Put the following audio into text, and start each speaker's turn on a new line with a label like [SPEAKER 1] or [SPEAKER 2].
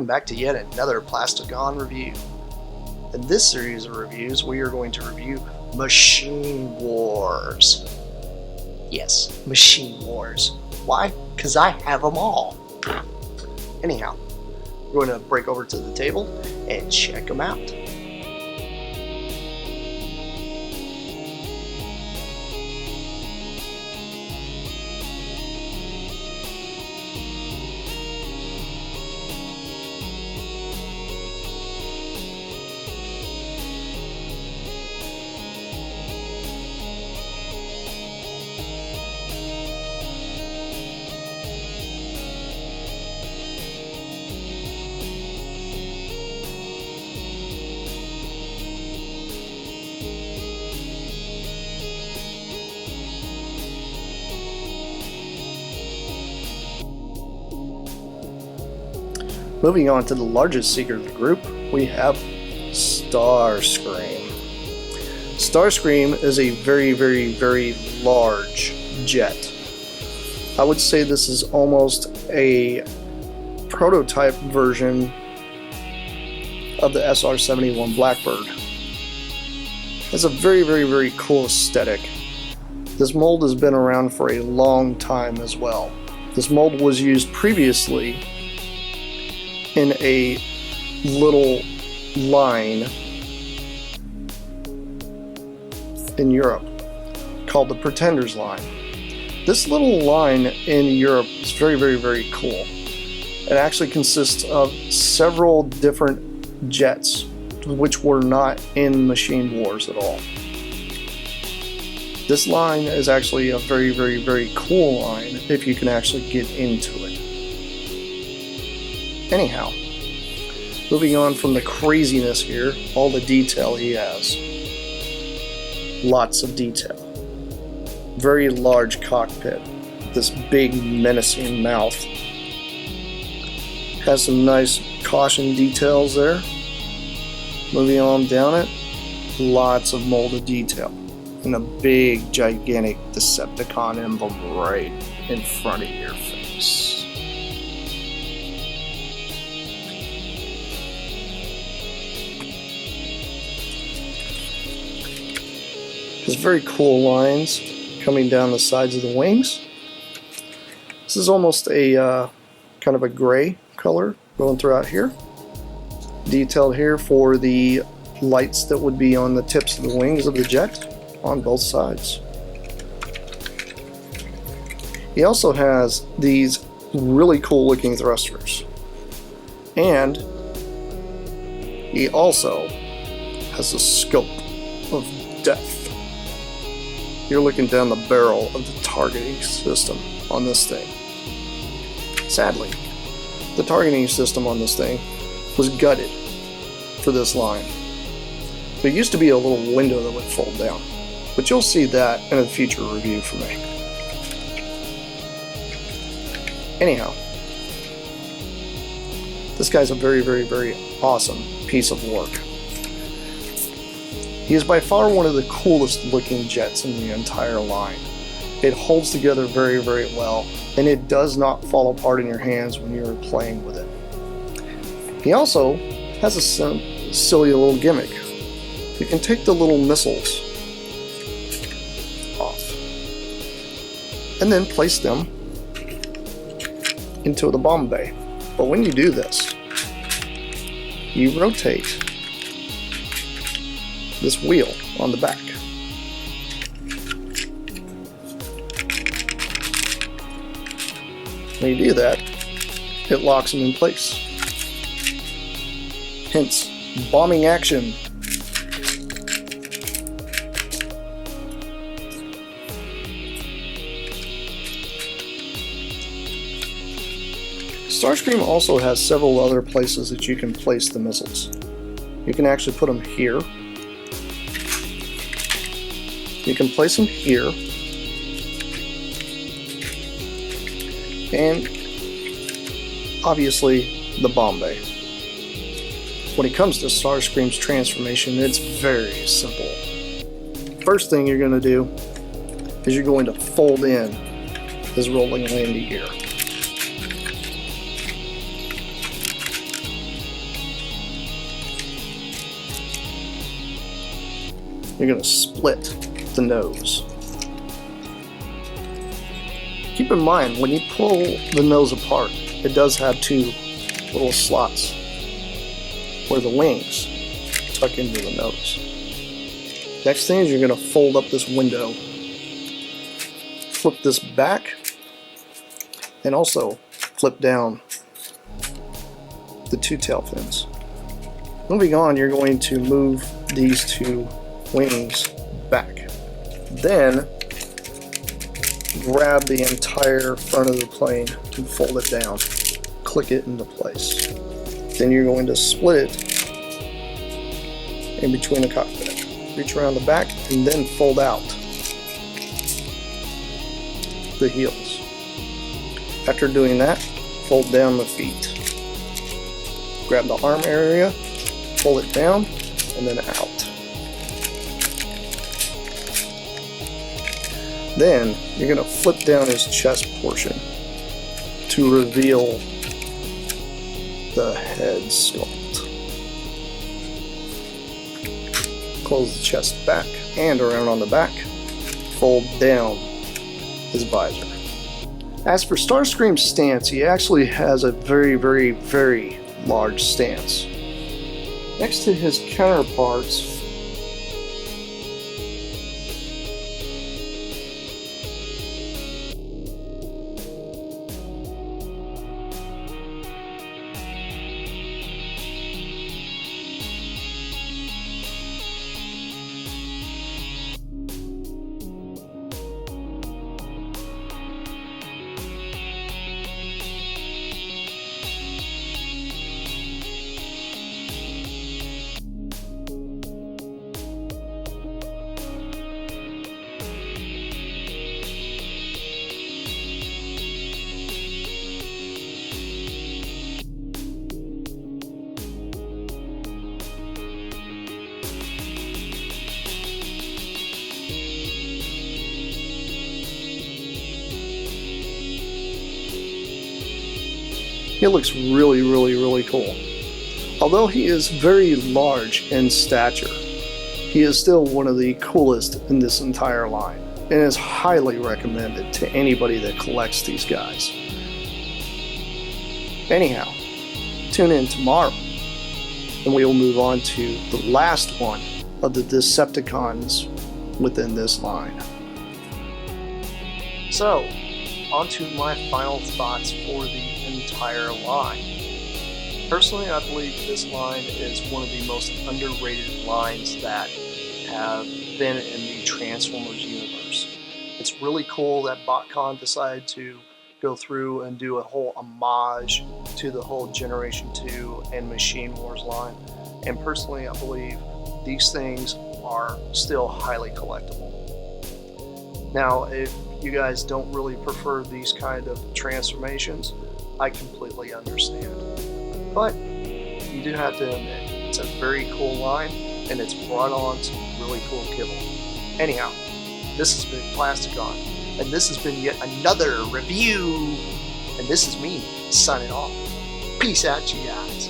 [SPEAKER 1] welcome back to yet another Plasticon review. In this series of reviews, we are going to review Machine Wars. Yes, Machine Wars. Why? Because I have them all. Anyhow, we're going to break over to the table and check them out. Moving on to the largest secret of the group, we have Starscream. Starscream is a very large jet. I would say this is almost a prototype version of the SR-71 Blackbird. It's a very cool aesthetic. This mold has been around for a long time as well. This mold was used previously in a little line in Europe called the Pretenders line. This little line in Europe is very cool. It actually consists of several different jets which were not in Machine Wars at all. This line is actually a very cool line if you can actually get into it. Anyhow, moving on from the craziness here, all the detail he has. Lots of detail. Very large cockpit. This big menacing mouth. Has some nice caution details there. Moving on down it, lots of molded detail. And a big gigantic Decepticon emblem right in front of your face. Has very cool lines coming down the sides of the wings. This is almost a kind of a gray color going throughout here. Detailed here for the lights that would be on the tips of the wings of the jet on both sides. He also has these really cool looking thrusters. And he also has a scope of depth. You're looking down the barrel of the targeting system on this thing. Sadly, the targeting system on this thing was gutted for this line. There used to be a little window that would fold down, but you'll see that in a future review for me. Anyhow, this guy's a very awesome piece of work. He is by far one of the coolest looking jets in the entire line. It holds together very well, and it does not fall apart in your hands when you're playing with it. He also has a silly little gimmick. You can take the little missiles off and then place them into the bomb bay. But when you do this, you rotate this wheel on the back. When you do that, it locks them in place. Hence, bombing action. Starscream also has several other places that you can place the missiles. You can actually put them here. You can place them here, and obviously the bomb bay. When it comes to Starscream's transformation, it's very simple. First thing you're going to do is you're going to fold in his rolling landing gear. you're going to split the nose. Keep in mind, when you pull the nose apart, it does have two little slots where the wings tuck into the nose. Next thing is you're going to fold up this window, flip this back, and also flip down the two tail fins. Moving on, you're going to move these two wings back. Then grab the entire front of the plane and fold it down. Click it into place. Then you're going to split it in between the cockpit. Reach around the back and then fold out the heels. After doing that, fold down the feet. Grab the arm area, fold it down, and then out. Then you're going to flip down his chest portion to reveal the head sculpt. Close the chest back and around on the back, fold down his visor. As for Starscream's stance, he actually has a very, very, very large stance. Next to his counterparts, he looks really, really, really cool. Although he is very large in stature, he is still one of the coolest in this entire line, and is highly recommended to anybody that collects these guys. Anyhow, tune in tomorrow, and we will move on to the last one of the Decepticons within this line. So, on to my final thoughts for the entire line. Personally, I believe this line is one of the most underrated lines that have been in the Transformers universe. It's really cool that BotCon decided to go through and do a whole homage to the whole Generation 2 and Machine Wars line. And personally, I believe these things are still highly collectible. Now, if you guys don't really prefer these kind of transformations, I completely understand. But you do have to admit, it's a very cool line, and it's brought on some really cool kibble. Anyhow, this has been Plasticon, and this has been yet another review. And this is me signing off. Peace out, you guys.